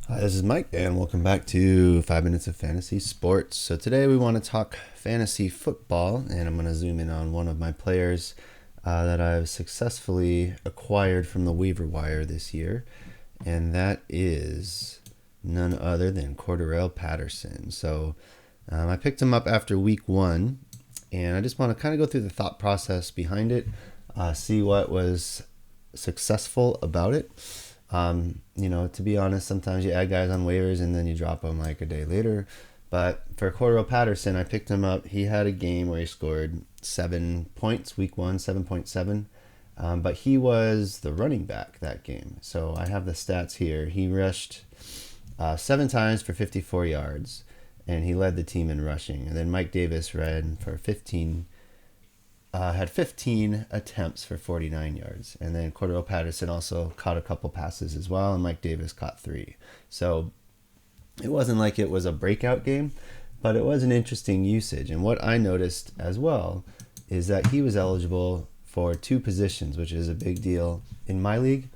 Hi, this is Mike, and welcome back to 5 Minutes of Fantasy Sports. So today we want to talk fantasy football, and I'm going to zoom in on one of my players that I've successfully acquired from the waiver wire this year, and that is none other than Cordarelle Patterson. So I picked him up after week one, and I just want to kind of go through the thought process behind it, see what was successful about it. To be honest, sometimes you add guys on waivers and then you drop them like a day later. But for Cordarelle Patterson, I picked him up. He had a game where he scored 7 points, week one, 7.7. But he was the running back that game. So I have the stats here. He rushed 7 times for 54 yards, and he led the team in rushing. And then Mike Davis ran for 15 had 15 attempts for 49 yards. And then Cordarelle Patterson also caught a couple passes as well, and Mike Davis caught 3. So it wasn't like it was a breakout game, but it was an interesting usage. And what I noticed as well is that he was eligible for 2 positions, which is a big deal in my league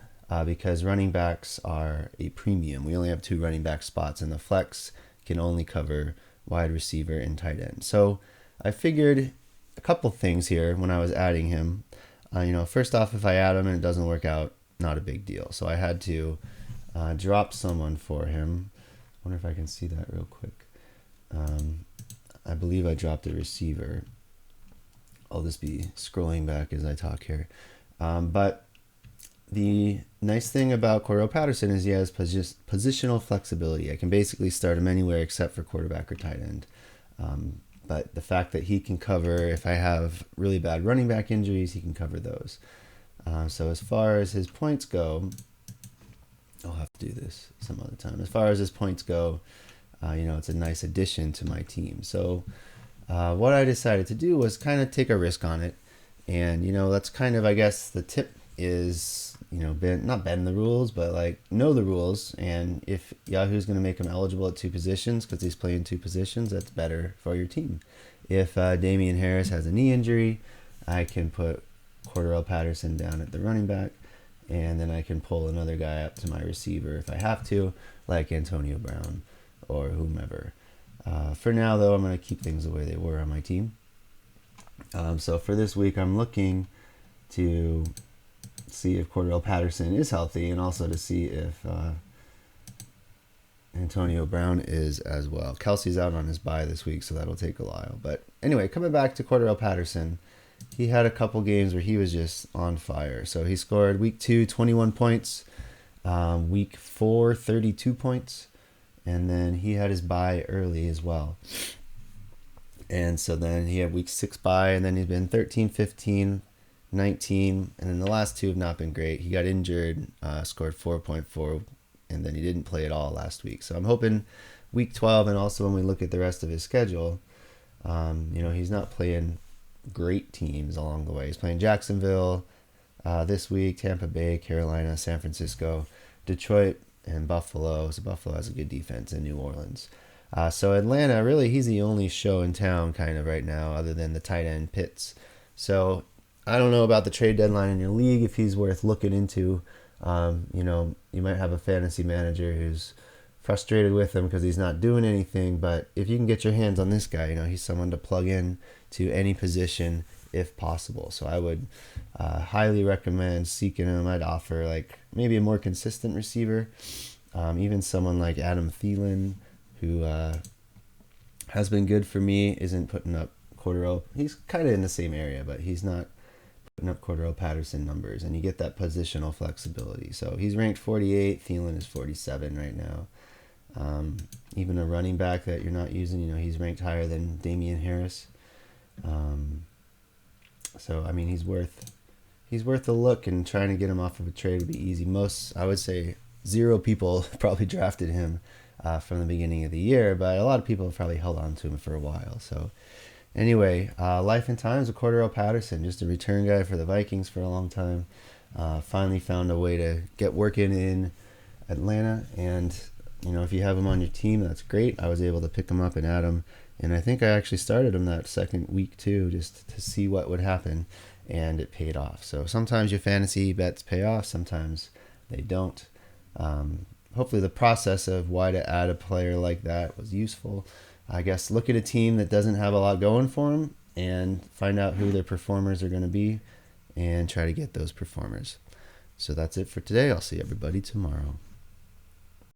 because running backs are a premium. We only have 2 running back spots, and the flex can only cover wide receiver and tight end. So I figured a couple things here when I was adding him. First off, if I add him and it doesn't work out, not a big deal. So I had to drop someone for him. I wonder if I can see that real quick. I believe I dropped a receiver. I'll just be scrolling back as I talk here. But the nice thing about Cordarelle Patterson is he has positional flexibility. I can basically start him anywhere except for quarterback or tight end. But the fact that he can cover, if I have really bad running back injuries, he can cover those. So as far as his points go, I'll have to do this some other time. As far as his points go, it's a nice addition to my team. So what I decided to do was kind of take a risk on it. And, that's kind of, I guess, the tip is, not bend the rules, but like know the rules. And if Yahoo's going to make him eligible at 2 positions because he's playing 2 positions, that's better for your team. If Damian Harris has a knee injury, I can put Cordarelle Patterson down at the running back, and then I can pull another guy up to my receiver if I have to, like Antonio Brown or whomever. For now, though, I'm going to keep things the way they were on my team. So for this week, I'm looking to see if Cordarelle Patterson is healthy, and also to see if Antonio Brown is as well. Kelsey's out on his bye this week, so that'll take a while. But anyway, coming back to Cordarelle Patterson, he had a couple games where he was just on fire. So he scored week 2, 21 points, week 4, 32 points, and then he had his bye early as well. And so then he had week 6 bye, and then he's been 13, 15, 19, and then the last 2 have not been great. He got injured, scored 4.4, and then he didn't play at all last week. So I'm hoping week 12, and also when we look at the rest of his schedule, he's not playing great teams along the way. He's playing Jacksonville this week, Tampa Bay, Carolina, San Francisco, Detroit, and Buffalo. So Buffalo has a good defense, in New Orleans. So Atlanta, really, he's the only show in town kind of right now, other than the tight end Pitts. So I don't know about the trade deadline in your league, if he's worth looking into. You might have a fantasy manager who's frustrated with him because he's not doing anything. But if you can get your hands on this guy, he's someone to plug in to any position if possible. So I would highly recommend seeking him. I'd offer like maybe a more consistent receiver, even someone like Adam Thielen, who has been good for me, isn't putting up Cordarelle. He's kind of in the same area, but he's not putting up Cordarelle Patterson numbers, and you get that positional flexibility. So he's ranked 48. Thielen is 47 right now. Even a running back that you're not using, he's ranked higher than Damian Harris. So I mean, he's worth a look, and trying to get him off of a trade would be easy. I would say 0 people probably drafted him from the beginning of the year, but a lot of people have probably held on to him for a while. So anyway, life and times of Cordarelle Patterson, just a return guy for the Vikings for a long time. Finally found a way to get working in Atlanta, and if you have him on your team, that's great. I was able to pick him up and add him, and I think I actually started him that second week too, just to see what would happen, and it paid off. So sometimes your fantasy bets pay off, sometimes they don't. hopefully the process of why to add a player like that was useful. I guess look at a team that doesn't have a lot going for them and find out who their performers are going to be and try to get those performers. So that's it for today. I'll see everybody tomorrow.